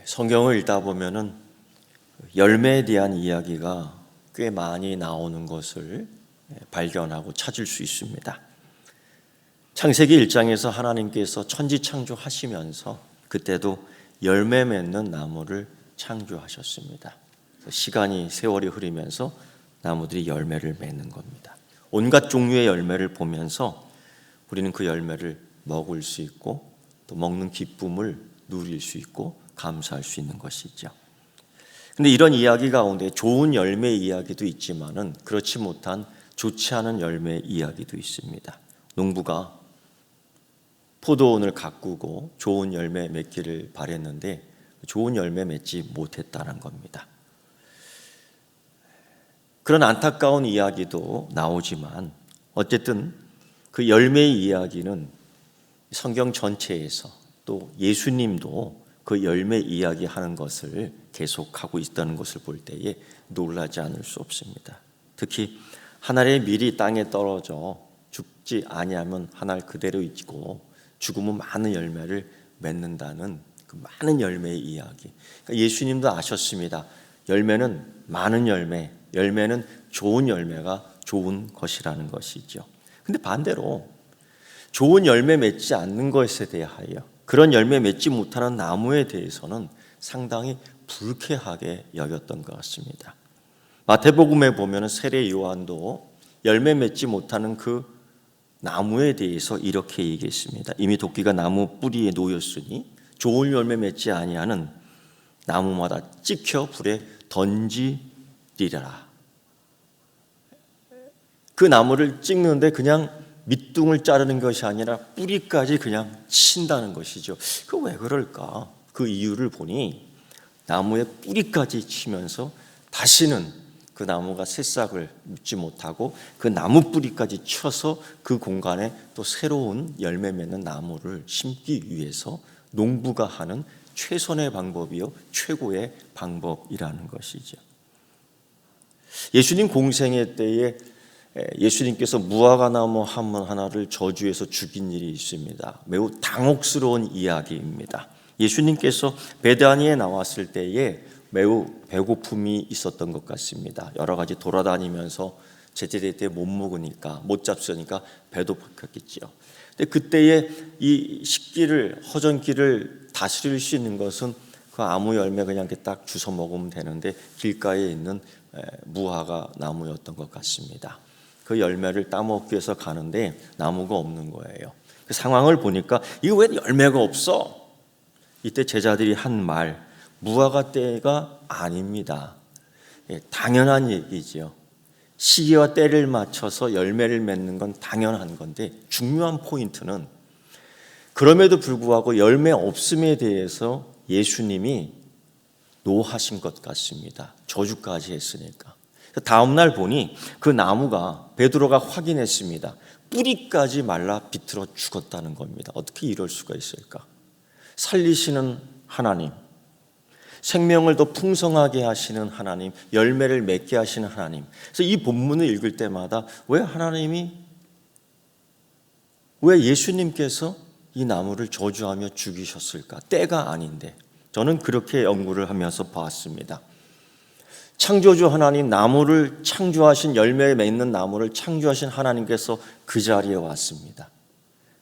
성경을 읽다 보면은 열매에 대한 이야기가 꽤 많이 나오는 것을 발견하고 찾을 수 있습니다. 창세기 1장에서 하나님께서 천지 창조하시면서 그때도 열매 맺는 나무를 창조하셨습니다. 시간이 세월이 흐르면서 나무들이 열매를 맺는 겁니다. 온갖 종류의 열매를 보면서 우리는 그 열매를 먹을 수 있고 또 먹는 기쁨을 누릴 수 있고 감사할 수 있는 것이죠. 근데 이런 이야기 가운데 좋은 열매 이야기도 있지만은 그렇지 못한 좋지 않은 열매 이야기도 있습니다. 농부가 포도원을 가꾸고 좋은 열매 맺기를 바랬는데 좋은 열매 맺지 못했다는 겁니다. 그런 안타까운 이야기도 나오지만 어쨌든 그 열매의 이야기는 성경 전체에서 또 예수님도 그 열매 이야기하는 것을 계속하고 있다는 것을 볼 때에 놀라지 않을 수 없습니다. 특히 한 알의 밀이 땅에 떨어져 죽지 아니하면 한 알 그대로 있고 죽으면 많은 열매를 맺는다는 그 많은 열매의 이야기. 그러니까 예수님도 아셨습니다. 열매는 많은 열매, 열매는 좋은 열매가 좋은 것이라는 것이죠. 근데 반대로 좋은 열매 맺지 않는 것에 대하여 그런 열매 맺지 못하는 나무에 대해서는 상당히 불쾌하게 여겼던 것 같습니다. 마태복음에 보면 세례 요한도 열매 맺지 못하는 그 나무에 대해서 이렇게 얘기했습니다. 이미 도끼가 나무 뿌리에 놓였으니 좋은 열매 맺지 아니하는 나무마다 찍혀 불에 던지리라. 그 나무를 찍는데 그냥 밑둥을 자르는 것이 아니라 뿌리까지 그냥 친다는 것이죠. 그 왜 그럴까? 그 이유를 보니 나무의 뿌리까지 치면서 다시는 그 나무가 새싹을 묻지 못하고 그 나무 뿌리까지 쳐서 그 공간에 또 새로운 열매 맺는 나무를 심기 위해서 농부가 하는 최선의 방법이요 최고의 방법이라는 것이죠. 예수님 공생애 때에 예수님께서 무화과나무 한 하나를 저주해서 죽인 일이 있습니다. 매우 당혹스러운 이야기입니다. 예수님께서 베다니에 나왔을 때에 매우 배고픔이 있었던 것 같습니다. 여러 가지 돌아다니면서 제때제때 못 먹으니까 못 잡수니까 배도 고팠겠지요. 근데 그때에 이 식기를 허전기를 다스릴 수 있는 것은 그 아무 열매 그냥 이렇게 딱 주워 먹으면 되는데 길가에 있는 무화과 나무였던 것 같습니다. 그 열매를 따먹기 위해서 가는데 나무가 없는 거예요. 그 상황을 보니까 이거 왜 열매가 없어? 이때 제자들이 한 말, 무화과 때가 아닙니다. 당연한 얘기죠. 시기와 때를 맞춰서 열매를 맺는 건 당연한 건데 중요한 포인트는 그럼에도 불구하고 열매 없음에 대해서 예수님이 노하신 것 같습니다. 저주까지 했으니까. 다음 날 보니 그 나무가 베드로가 확인했습니다. 뿌리까지 말라 비틀어 죽었다는 겁니다. 어떻게 이럴 수가 있을까? 살리시는 하나님, 생명을 더 풍성하게 하시는 하나님, 열매를 맺게 하시는 하나님. 그래서 이 본문을 읽을 때마다 왜 예수님께서 이 나무를 저주하며 죽이셨을까? 때가 아닌데. 저는 그렇게 연구를 하면서 봤습니다. 창조주 하나님, 나무를 창조하신 열매 맺는 나무를 창조하신 하나님께서 그 자리에 왔습니다.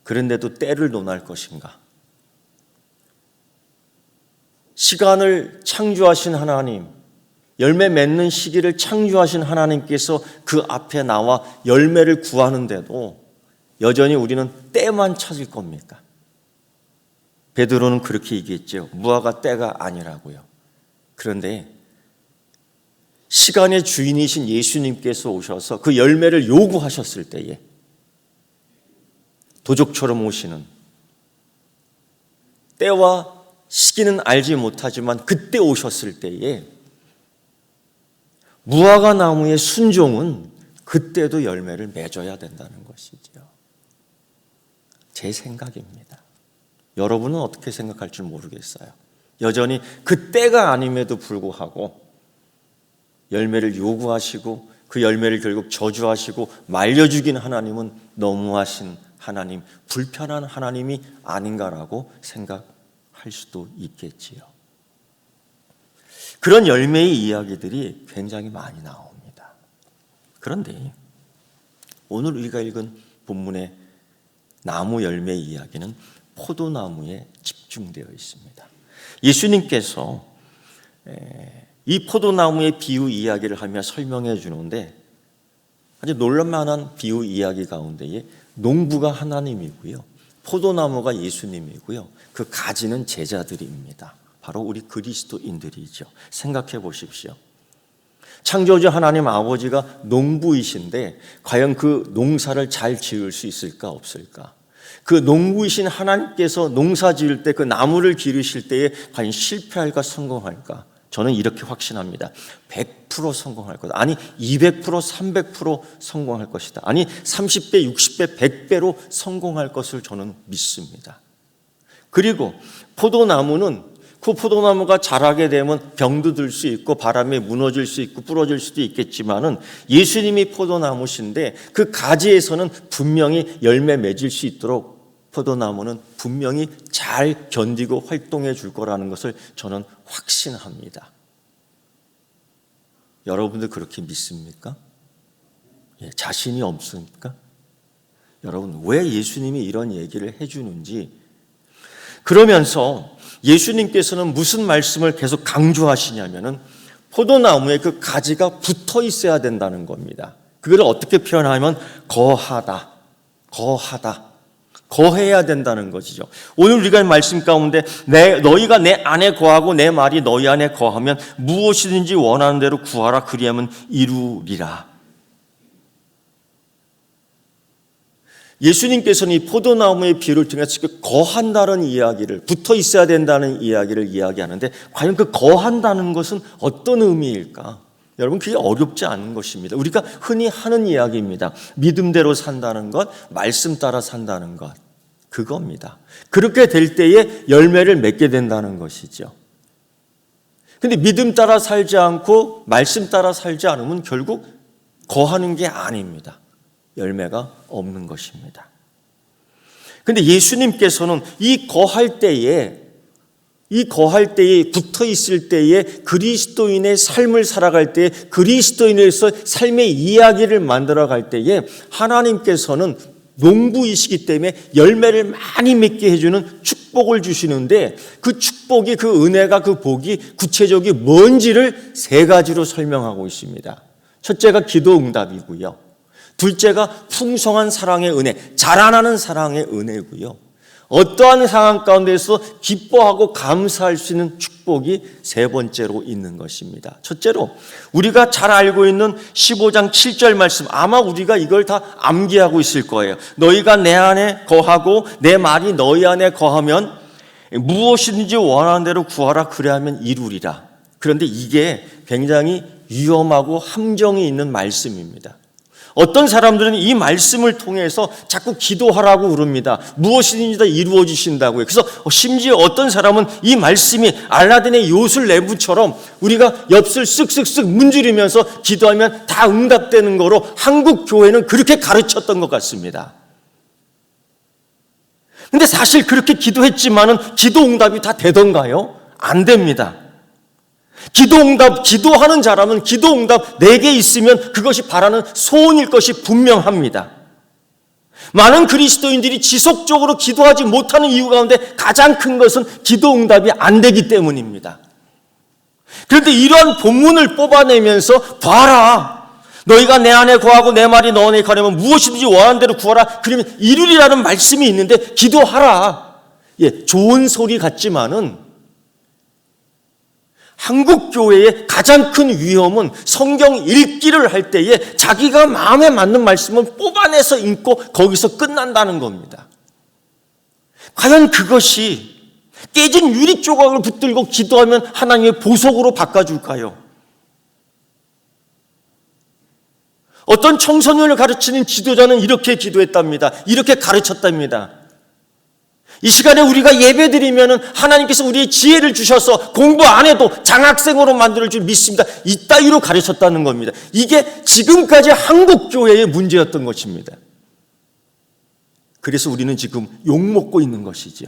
그런데도 때를 논할 것인가? 시간을 창조하신 하나님, 열매 맺는 시기를 창조하신 하나님께서 그 앞에 나와 열매를 구하는데도 여전히 우리는 때만 찾을 겁니까? 베드로는 그렇게 얘기했죠. 무화과 때가 아니라고요. 그런데 시간의 주인이신 예수님께서 오셔서 그 열매를 요구하셨을 때에 도적처럼 오시는 때와 시기는 알지 못하지만 그때 오셨을 때에 무화과 나무의 순종은 그때도 열매를 맺어야 된다는 것이죠. 제 생각입니다. 여러분은 어떻게 생각할지 모르겠어요. 여전히 그 때가 아님에도 불구하고 열매를 요구하시고 그 열매를 결국 저주하시고 말려 죽인 하나님은 너무하신 하나님, 불편한 하나님이 아닌가라고 생각할 수도 있겠지요. 그런 열매의 이야기들이 굉장히 많이 나옵니다. 그런데 오늘 우리가 읽은 본문의 나무 열매의 이야기는 포도나무에 집중되어 있습니다. 예수님께서 이 포도나무의 비유 이야기를 하며 설명해 주는데 아주 놀랄만한 비유 이야기 가운데에 농부가 하나님이고요, 포도나무가 예수님이고요, 그 가지는 제자들입니다. 바로 우리 그리스도인들이죠. 생각해 보십시오. 창조주 하나님 아버지가 농부이신데 과연 그 농사를 잘 지을 수 있을까 없을까? 그 농부이신 하나님께서 농사 지을 때 그 나무를 기르실 때에 과연 실패할까 성공할까? 저는 이렇게 확신합니다. 100% 성공할 거다. 아니 200%, 300% 성공할 것이다. 아니 30배, 60배, 100배로 성공할 것을 저는 믿습니다. 그리고 포도나무는 그 포도나무가 자라게 되면 병도 들 수 있고 바람에 무너질 수 있고 부러질 수도 있겠지만은 예수님이 포도나무신데 그 가지에서는 분명히 열매 맺을 수 있도록 포도나무는 분명히 잘 견디고 활동해 줄 거라는 것을 저는 확신합니다. 여러분들 그렇게 믿습니까? 자신이 없습니까? 여러분, 왜 예수님이 이런 얘기를 해주는지, 그러면서 예수님께서는 무슨 말씀을 계속 강조하시냐면은 포도나무에 그 가지가 붙어 있어야 된다는 겁니다. 그걸 어떻게 표현하면 거하다, 거해야 된다는 것이죠. 오늘 우리가 말씀 가운데 너희가 내 안에 거하고 내 말이 너희 안에 거하면 무엇이든지 원하는 대로 구하라 그리하면 이루리라. 예수님께서는 이 포도나무의 비유를 통해서 거한다는 이야기를, 붙어 있어야 된다는 이야기를 이야기하는데 과연 그 거한다는 것은 어떤 의미일까? 여러분, 그게 어렵지 않은 것입니다. 우리가 흔히 하는 이야기입니다. 믿음대로 산다는 것, 말씀 따라 산다는 것, 그겁니다. 그렇게 될 때에 열매를 맺게 된다는 것이죠. 근데 믿음 따라 살지 않고 말씀 따라 살지 않으면 결국 거하는 게 아닙니다. 열매가 없는 것입니다. 근데 예수님께서는 이 거할 때에 붙어 있을 때에 그리스도인의 삶을 살아갈 때에 그리스도인으로서 삶의 이야기를 만들어 갈 때에 하나님께서는 농부이시기 때문에 열매를 많이 맺게 해주는 축복을 주시는데 그 축복이, 그 은혜가, 그 복이 구체적이 뭔지를 세 가지로 설명하고 있습니다. 첫째가 기도 응답이고요. 둘째가 풍성한 사랑의 은혜, 자라나는 사랑의 은혜고요. 어떠한 상황 가운데서 기뻐하고 감사할 수 있는 축복이 세 번째로 있는 것입니다. 첫째로 우리가 잘 알고 있는 15장 7절 말씀, 아마 우리가 이걸 다 암기하고 있을 거예요. 너희가 내 안에 거하고 내 말이 너희 안에 거하면 무엇이든지 원하는 대로 구하라 그래야만 이루리라. 그런데 이게 굉장히 위험하고 함정이 있는 말씀입니다. 어떤 사람들은 이 말씀을 통해서 자꾸 기도하라고 그럽니다. 무엇이든지 다 이루어 주신다고요. 그래서 심지어 어떤 사람은 이 말씀이 알라딘의 요술 내부처럼 우리가 엽술 쓱쓱쓱 문지르면서 기도하면 다 응답되는 거로 한국 교회는 그렇게 가르쳤던 것 같습니다. 근데 사실 그렇게 기도했지만은 기도 응답이 다 되던가요? 안 됩니다. 기도하는 자라면 기도 응답 4개 있으면 그것이 바라는 소원일 것이 분명합니다. 많은 그리스도인들이 지속적으로 기도하지 못하는 이유 가운데 가장 큰 것은 기도 응답이 안 되기 때문입니다. 그런데 이러한 본문을 뽑아내면서 봐라, 너희가 내 안에 거하고 내 말이 너 안에 거하면 무엇이든지 원하는 대로 구하라 그러면 이루리라는 말씀이 있는데 기도하라. 좋은 소리 같지만은 한국 교회의 가장 큰 위험은 성경 읽기를 할 때에 자기가 마음에 맞는 말씀을 뽑아내서 읽고 거기서 끝난다는 겁니다. 과연 그것이 깨진 유리 조각을 붙들고 기도하면 하나님의 보석으로 바꿔줄까요? 어떤 청소년을 가르치는 지도자는 이렇게 기도했답니다. 이렇게 가르쳤답니다. 이 시간에 우리가 예배드리면은 하나님께서 우리의 지혜를 주셔서 공부 안 해도 장학생으로 만들 줄 믿습니다. 이따위로 가르쳤다는 겁니다. 이게 지금까지 한국 교회의 문제였던 것입니다. 그래서 우리는 지금 욕먹고 있는 것이죠.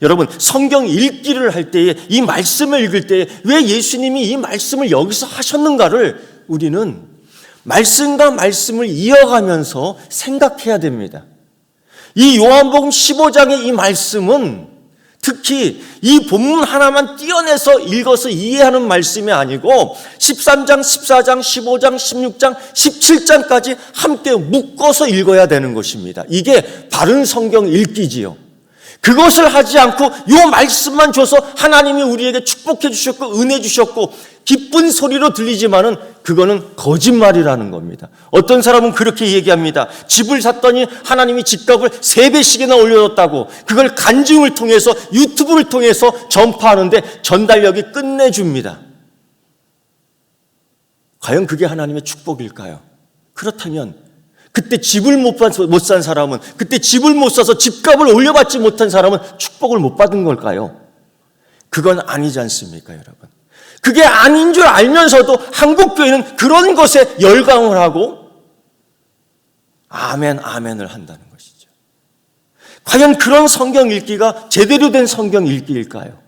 여러분, 성경 읽기를 할 때에, 이 말씀을 읽을 때에 왜 예수님이 이 말씀을 여기서 하셨는가를 우리는 말씀과 말씀을 이어가면서 생각해야 됩니다. 이 요한복음 15장의 이 말씀은 특히 이 본문 하나만 띄어내서 읽어서 이해하는 말씀이 아니고 13장, 14장, 15장, 16장, 17장까지 함께 묶어서 읽어야 되는 것입니다. 이게 바른 성경 읽기지요. 그것을 하지 않고 이 말씀만 줘서 하나님이 우리에게 축복해 주셨고 은혜 주셨고 기쁜 소리로 들리지만은 그거는 거짓말이라는 겁니다. 어떤 사람은 그렇게 얘기합니다. 집을 샀더니 하나님이 집값을 3배씩이나 올려줬다고, 그걸 간증을 통해서 유튜브를 통해서 전파하는데 전달력이 끝내줍니다. 과연 그게 하나님의 축복일까요? 그렇다면 그때 집을 못 산 사람은, 그때 집을 못 사서 집값을 올려받지 못한 사람은 축복을 못 받은 걸까요? 그건 아니지 않습니까, 여러분? 그게 아닌 줄 알면서도 한국교회는 그런 것에 열광을 하고 아멘, 아멘을 한다는 것이죠. 과연 그런 성경 읽기가 제대로 된 성경 읽기일까요?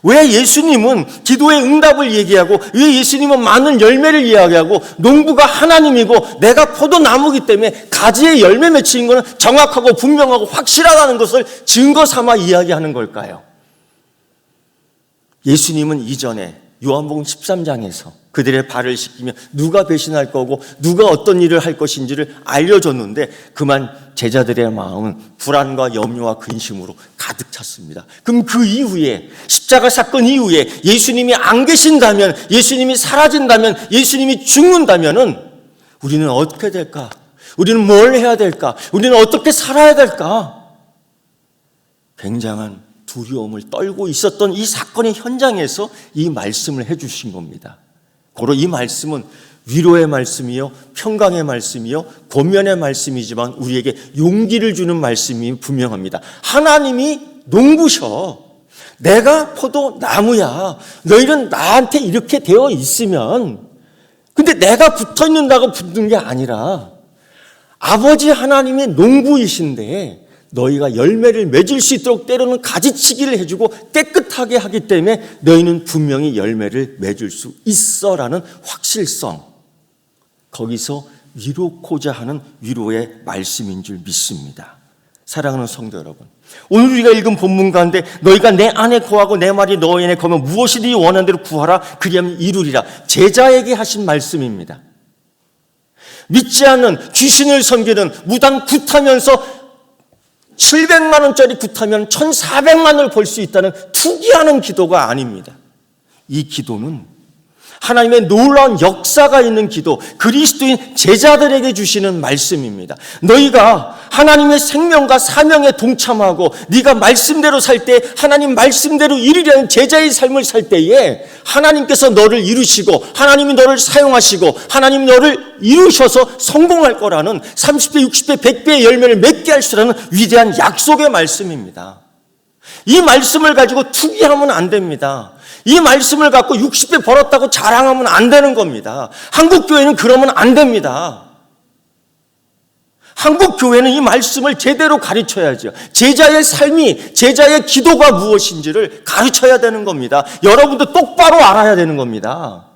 왜 예수님은 기도의 응답을 얘기하고, 왜 예수님은 많은 열매를 이야기하고, 농부가 하나님이고 내가 포도나무이기 때문에 가지에 열매 맺히는 것은 정확하고 분명하고 확실하다는 것을 증거 삼아 이야기하는 걸까요? 예수님은 이전에 요한복음 13장에서 그들의 발을 씻기며 누가 배신할 거고 누가 어떤 일을 할 것인지를 알려줬는데 그만 제자들의 마음은 불안과 염려와 근심으로 가득 찼습니다. 그럼 그 이후에, 십자가 사건 이후에 예수님이 안 계신다면, 예수님이 사라진다면, 예수님이 죽는다면은 우리는 어떻게 될까? 우리는 뭘 해야 될까? 우리는 어떻게 살아야 될까? 굉장한 두려움을 떨고 있었던 이 사건의 현장에서 이 말씀을 해주신 겁니다. 고로 이 말씀은 위로의 말씀이요, 평강의 말씀이요, 권면의 말씀이지만 우리에게 용기를 주는 말씀이 분명합니다. 하나님이 농부셔. 내가 포도나무야. 너희는 나한테 이렇게 되어 있으면, 근데 내가 붙어 있는다고 붙는 게 아니라 아버지 하나님이 농부이신데 너희가 열매를 맺을 수 있도록 때로는 가지치기를 해주고 깨끗하게 하기 때문에 너희는 분명히 열매를 맺을 수 있어라는 확실성, 거기서 위로코자 하는 위로의 말씀인 줄 믿습니다. 사랑하는 성도 여러분, 오늘 우리가 읽은 본문 가운데 너희가 내 안에 거하고 내 말이 너희 안에 거하면 무엇이든지 원하는 대로 구하라 그리하면 이루리라, 제자에게 하신 말씀입니다. 믿지 않는, 귀신을 섬기는, 무당 굿하면서 700만 원짜리 굿하면 1,400만 원을 벌 수 있다는 투기하는 기도가 아닙니다. 이 기도는 하나님의 놀라운 역사가 있는 기도, 그리스도인 제자들에게 주시는 말씀입니다. 너희가 하나님의 생명과 사명에 동참하고 네가 말씀대로 살 때, 하나님 말씀대로 이루려는 제자의 삶을 살 때에 하나님께서 너를 이루시고 하나님이 너를 사용하시고 하나님이 너를 이루셔서 성공할 거라는 30배, 60배, 100배의 열매를 맺게 하시라는 위대한 약속의 말씀입니다. 이 말씀을 가지고 투기하면 안 됩니다. 이 말씀을 갖고 60배 벌었다고 자랑하면 안 되는 겁니다. 한국교회는 그러면 안 됩니다. 한국교회는 이 말씀을 제대로 가르쳐야죠. 제자의 삶이, 제자의 기도가 무엇인지를 가르쳐야 되는 겁니다. 여러분도 똑바로 알아야 되는 겁니다.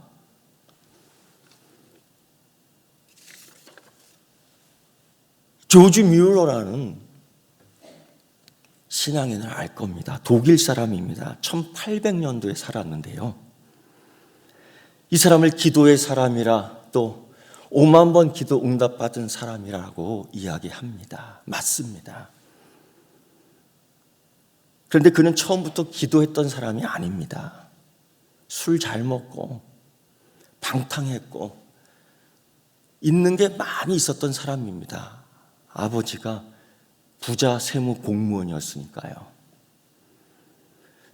조지 뮬러라는 신앙인을 알 겁니다. 독일 사람입니다. 1800년도에 살았는데요. 이 사람을 기도의 사람이라, 또 5만 번 기도 응답받은 사람이라고 이야기합니다. 맞습니다. 그런데 그는 처음부터 기도했던 사람이 아닙니다. 술 잘 먹고 방탕했고 있는 게 많이 있었던 사람입니다. 아버지가 부자 세무 공무원이었으니까요.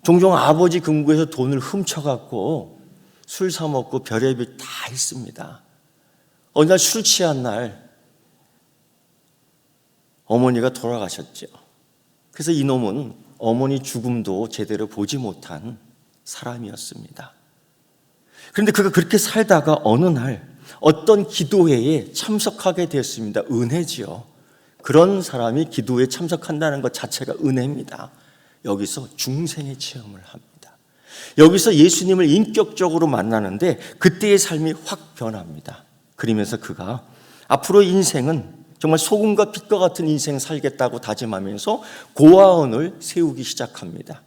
종종 아버지 금고에서 돈을 훔쳐갖고 술 사 먹고 별의별 다 했습니다. 어느 날 술 취한 날 어머니가 돌아가셨죠. 그래서 이놈은 어머니 죽음도 제대로 보지 못한 사람이었습니다. 그런데 그가 그렇게 살다가 어느 날 어떤 기도회에 참석하게 되었습니다. 은혜지요. 그런 사람이 기도에 참석한다는 것 자체가 은혜입니다. 여기서 중생의 체험을 합니다. 여기서 예수님을 인격적으로 만나는데 그때의 삶이 확 변합니다. 그러면서 그가 앞으로 인생은 정말 소금과 빛과 같은 인생 살겠다고 다짐하면서 고아원을 세우기 시작합니다.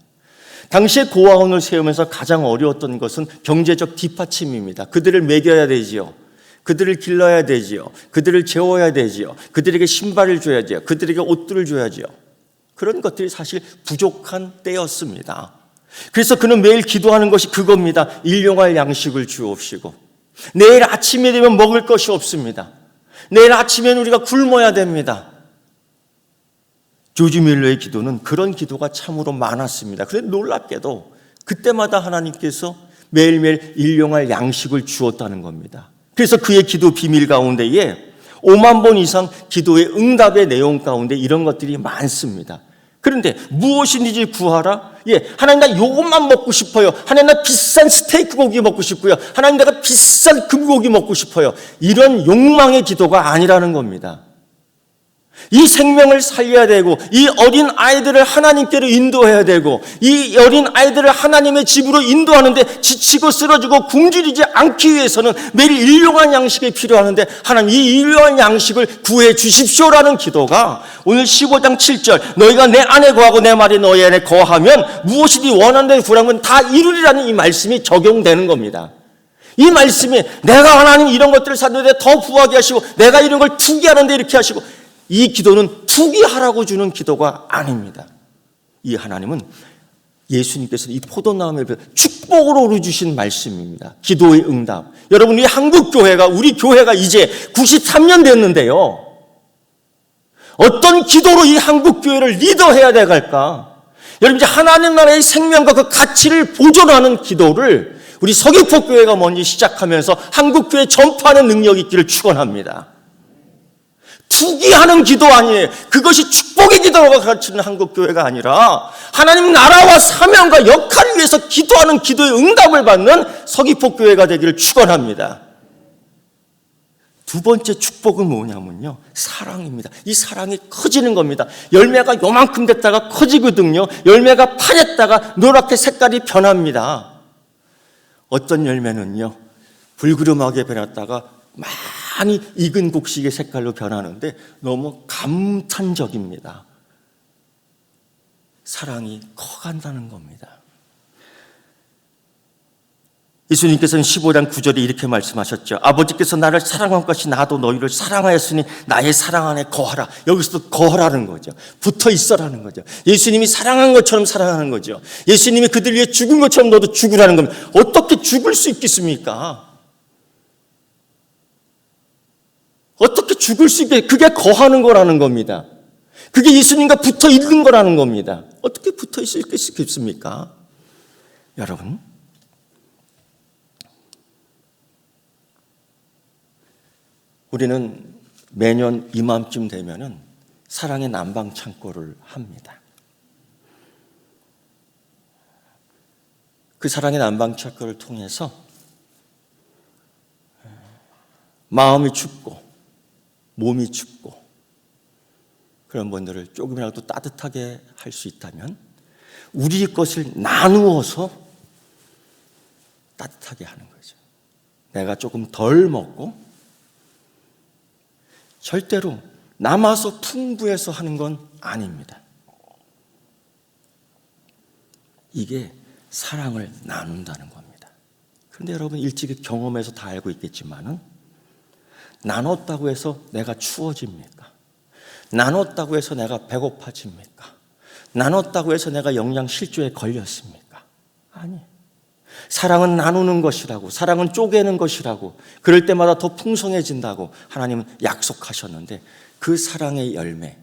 당시에 고아원을 세우면서 가장 어려웠던 것은 경제적 뒷받침입니다. 그들을 먹여야 되지요. 그들을 길러야 되지요. 그들을 재워야 되지요. 그들에게 신발을 줘야지요. 그들에게 옷들을 줘야지요. 그런 것들이 사실 부족한 때였습니다. 그래서 그는 매일 기도하는 것이 그겁니다. 일용할 양식을 주옵시고, 내일 아침이 되면 먹을 것이 없습니다. 내일 아침엔 우리가 굶어야 됩니다. 조지 밀러의 기도는 그런 기도가 참으로 많았습니다. 그런데 놀랍게도 그때마다 하나님께서 매일매일 일용할 양식을 주었다는 겁니다. 그래서 그의 기도 비밀 가운데에 5만 번 이상 기도의 응답의 내용 가운데 이런 것들이 많습니다. 그런데 무엇인지 구하라? 하나님 나 요것만 먹고 싶어요. 하나님 나 비싼 스테이크 고기 먹고 싶고요. 하나님 내가 비싼 금고기 먹고 싶어요. 이런 욕망의 기도가 아니라는 겁니다. 이 생명을 살려야 되고 이 어린 아이들을 하나님께로 인도해야 되고 이 어린 아이들을 하나님의 집으로 인도하는데 지치고 쓰러지고 굶주리지 않기 위해서는 매일 일용할 양식이 필요하는데 하나님 이 일용할 양식을 구해 주십시오라는 기도가 오늘 15장 7절 너희가 내 안에 거하고 내 말이 너희 안에 거하면 무엇이든 원하는 대로 구하면 다 이루리라는 이 말씀이 적용되는 겁니다. 이 말씀이 내가 하나님 이런 것들을 샀는데 더 부하게 하시고 내가 이런 걸 투기하는데 이렇게 하시고 이 기도는 투기하라고 주는 기도가 아닙니다. 이 하나님은 예수님께서 이 포도나무에 축복으로 오르주신 말씀입니다. 기도의 응답. 여러분 이 한국교회가 우리 교회가 이제 93년 됐는데요. 어떤 기도로 이 한국교회를 리더해야 될까? 여러분 이제 하나님 나라의 생명과 그 가치를 보존하는 기도를 우리 서귀포교회가 먼저 시작하면서 한국교회 전파하는 능력이 있기를 축원합니다. 투기하는 기도 아니에요. 그것이 축복의 기도라고 가르치는 한국교회가 아니라 하나님 나라와 사명과 역할을 위해서 기도하는 기도의 응답을 받는 서귀포교회가 되기를 축원합니다. 두 번째 축복은 뭐냐면요, 사랑입니다. 이 사랑이 커지는 겁니다. 열매가 요만큼 됐다가 커지거든요. 열매가 파랬다가 노랗게 색깔이 변합니다. 어떤 열매는요 불그름하게 변했다가 많이 익은 곡식의 색깔로 변하는데 너무 감탄적입니다. 사랑이 커간다는 겁니다. 예수님께서는 15장 9절에 이렇게 말씀하셨죠. 아버지께서 나를 사랑한 것이 나도 너희를 사랑하였으니 나의 사랑 안에 거하라. 여기서도 거하라는 거죠. 붙어 있어라는 거죠. 예수님이 사랑한 것처럼 사랑하는 거죠. 예수님이 그들 위해 죽은 것처럼 너도 죽으라는 겁니다. 어떻게 죽을 수 있겠습니까? 어떻게 죽을 수 있게, 그게 거하는 거라는 겁니다. 그게 예수님과 붙어 있는 거라는 겁니다. 어떻게 붙어 있을 수 있겠습니까? 여러분, 우리는 매년 이맘쯤 되면은 사랑의 난방 창고를 합니다. 그 사랑의 난방 창고를 통해서 마음이 춥고 몸이 춥고 그런 분들을 조금이라도 따뜻하게 할 수 있다면 우리 것을 나누어서 따뜻하게 하는 거죠. 내가 조금 덜 먹고 절대로 남아서 풍부해서 하는 건 아닙니다. 이게 사랑을 나눈다는 겁니다. 그런데 여러분 일찍이 경험해서 다 알고 있겠지만은 나눴다고 해서 내가 추워집니까? 나눴다고 해서 내가 배고파집니까? 나눴다고 해서 내가 영양실조에 걸렸습니까? 아니에요. 사랑은 나누는 것이라고, 사랑은 쪼개는 것이라고, 그럴 때마다 더 풍성해진다고 하나님은 약속하셨는데 그 사랑의 열매,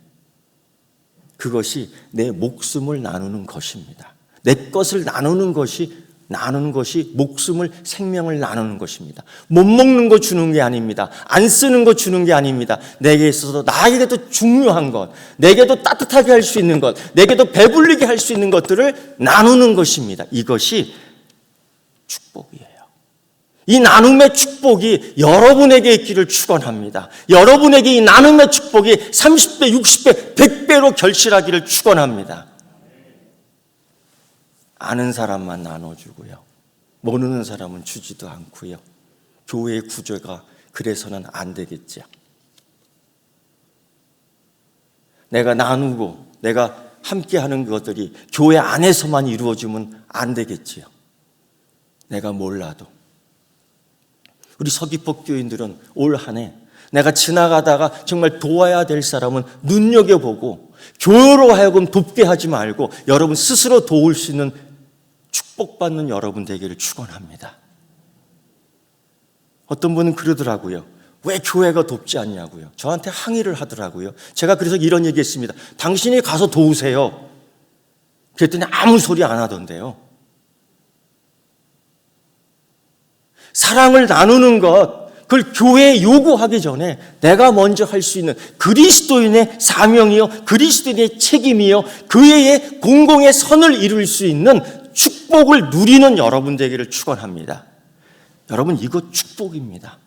그것이 내 목숨을 나누는 것입니다. 내 것을 나누는 것이 목숨을, 생명을 나누는 것입니다. 못 먹는 거 주는 게 아닙니다. 안 쓰는 거 주는 게 아닙니다. 내게 있어서 나에게도 중요한 것, 내게도 따뜻하게 할 수 있는 것, 내게도 배불리게 할 수 있는 것들을 나누는 것입니다. 이것이 축복이에요. 이 나눔의 축복이 여러분에게 있기를 축원합니다. 여러분에게 이 나눔의 축복이 30배, 60배, 100배로 결실하기를 축원합니다. 아는 사람만 나눠주고요. 모르는 사람은 주지도 않고요. 교회의 구조가 그래서는 안 되겠죠. 내가 나누고 내가 함께하는 것들이 교회 안에서만 이루어지면 안 되겠지요. 내가 몰라도. 우리 서귀포 교인들은 올 한 해 내가 지나가다가 정말 도와야 될 사람은 눈여겨보고 교회로 하여금 돕게 하지 말고 여러분 스스로 도울 수 있는 축복받는 여러분 되기를 축원합니다. 어떤 분은 그러더라고요. 왜 교회가 돕지 않냐고요. 저한테 항의를 하더라고요. 제가 그래서 이런 얘기했습니다. 당신이 가서 도우세요. 그랬더니 아무 소리 안 하던데요. 사랑을 나누는 것, 그걸 교회에 요구하기 전에 내가 먼저 할 수 있는 그리스도인의 사명이요, 그리스도인의 책임이요, 그 외에 공공의 선을 이룰 수 있는 축복을 누리는 여러분 되기를 축원합니다. 여러분, 이거 축복입니다.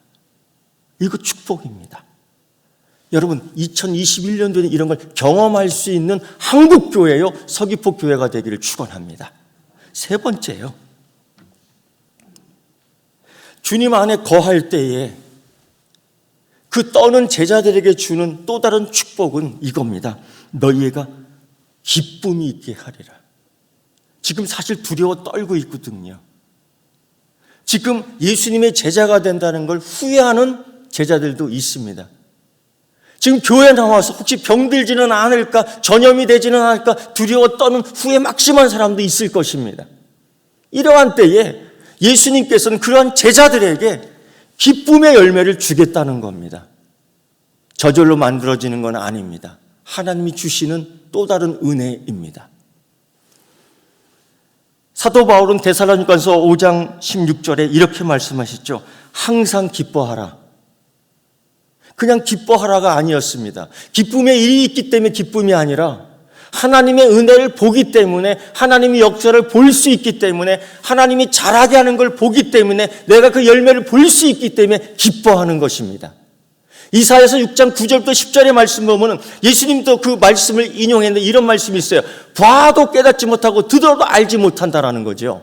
이거 축복입니다. 여러분, 2021년도에는 이런 걸 경험할 수 있는 한국교회요, 서귀포 교회가 되기를 축원합니다. 세 번째요. 주님 안에 거할 때에 그 떠는 제자들에게 주는 또 다른 축복은 이겁니다. 너희가 기쁨이 있게 하리라. 지금 사실 두려워 떨고 있거든요. 지금 예수님의 제자가 된다는 걸 후회하는 제자들도 있습니다. 지금 교회 나와서 혹시 병들지는 않을까, 전염이 되지는 않을까 두려워 떠는 후회 막심한 사람도 있을 것입니다. 이러한 때에 예수님께서는 그러한 제자들에게 기쁨의 열매를 주겠다는 겁니다. 저절로 만들어지는 건 아닙니다. 하나님이 주시는 또 다른 은혜입니다. 사도 바울은 데살로니가서 5장 16절에 이렇게 말씀하셨죠. 항상 기뻐하라. 그냥 기뻐하라가 아니었습니다. 기쁨의 일이 있기 때문에 기쁨이 아니라 하나님의 은혜를 보기 때문에, 하나님의 역사를 볼 수 있기 때문에, 하나님이 잘하게 하는 걸 보기 때문에, 내가 그 열매를 볼 수 있기 때문에 기뻐하는 것입니다. 이사야서 6장 9절부터 10절의 말씀 보면 예수님도 그 말씀을 인용했는데 이런 말씀이 있어요. 봐도 깨닫지 못하고 들어도 알지 못한다라는 거죠.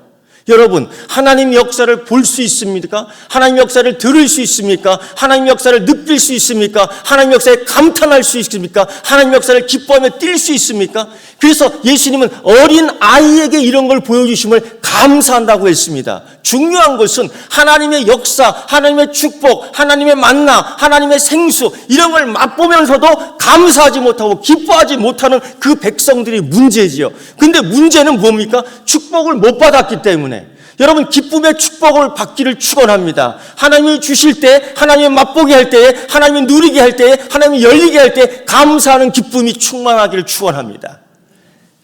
여러분, 하나님 역사를 볼 수 있습니까? 하나님 역사를 들을 수 있습니까? 하나님 역사를 느낄 수 있습니까? 하나님 역사에 감탄할 수 있습니까? 하나님 역사를 기뻐하며 뛸 수 있습니까? 그래서 예수님은 어린 아이에게 이런 걸 보여주심을 감사한다고 했습니다. 중요한 것은 하나님의 역사, 하나님의 축복, 하나님의 만나, 하나님의 생수 이런 걸 맛보면서도 감사하지 못하고 기뻐하지 못하는 그 백성들이 문제지요. 근데 문제는 뭡니까? 축복을 못 받았기 때문에. 여러분, 기쁨의 축복을 받기를 축원합니다. 하나님이 주실 때, 하나님이 맛보게 할 때에, 하나님이 누리게 할 때에, 하나님이 열리게 할 때 감사하는 기쁨이 충만하기를 축원합니다.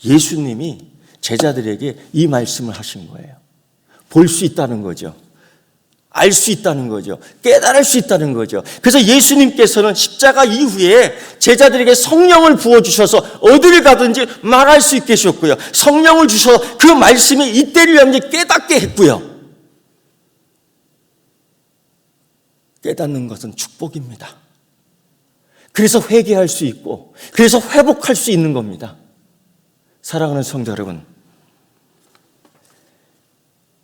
예수님이 제자들에게 이 말씀을 하신 거예요. 볼 수 있다는 거죠. 알 수 있다는 거죠. 깨달을 수 있다는 거죠. 그래서 예수님께서는 십자가 이후에 제자들에게 성령을 부어주셔서 어디를 가든지 말할 수 있게 하셨고요. 성령을 주셔서 그 말씀이 이때를 위하여 깨닫게 했고요. 깨닫는 것은 축복입니다. 그래서 회개할 수 있고, 그래서 회복할 수 있는 겁니다. 사랑하는 성도 여러분,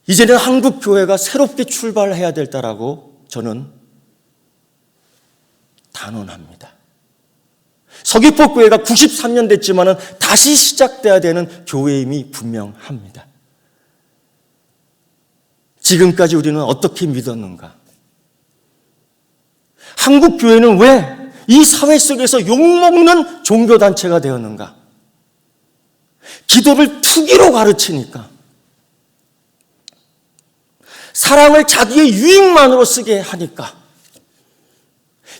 이제는 한국 교회가 새롭게 출발해야 될다라고 저는 단언합니다. 서귀포 교회가 93년 됐지만은 다시 시작돼야 되는 교회임이 분명합니다. 지금까지 우리는 어떻게 믿었는가? 한국 교회는 왜 이 사회 속에서 욕먹는 종교단체가 되었는가? 기도를 투기로 가르치니까, 사랑을 자기의 유익만으로 쓰게 하니까,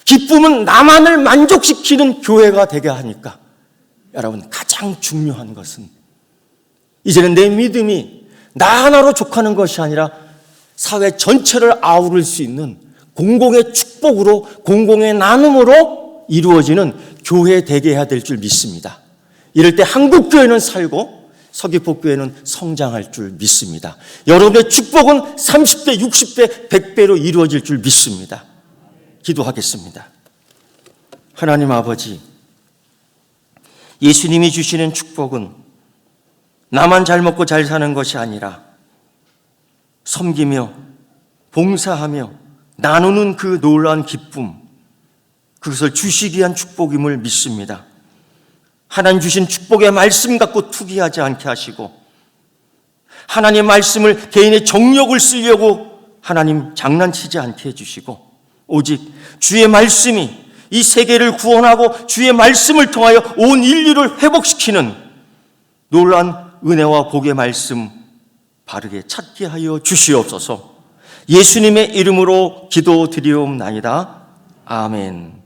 기쁨은 나만을 만족시키는 교회가 되게 하니까, 여러분, 가장 중요한 것은 이제는 내 믿음이 나 하나로 족하는 것이 아니라 사회 전체를 아우를 수 있는 공공의 축복으로, 공공의 나눔으로 이루어지는 교회 되게 해야 될 줄 믿습니다. 이럴 때 한국교회는 살고 서귀포교회는 성장할 줄 믿습니다. 여러분의 축복은 30배, 60배, 100배로 이루어질 줄 믿습니다. 기도하겠습니다. 하나님 아버지, 예수님이 주시는 축복은 나만 잘 먹고 잘 사는 것이 아니라 섬기며 봉사하며 나누는 그 놀라운 기쁨, 그것을 주시기 위한 축복임을 믿습니다. 하나님 주신 축복의 말씀 갖고 투기하지 않게 하시고, 하나님의 말씀을 개인의 정욕을 쓰려고 하나님 장난치지 않게 해주시고, 오직 주의 말씀이 이 세계를 구원하고 주의 말씀을 통하여 온 인류를 회복시키는 놀라운 은혜와 복의 말씀 바르게 찾게 하여 주시옵소서. 예수님의 이름으로 기도드리옵나이다. 아멘.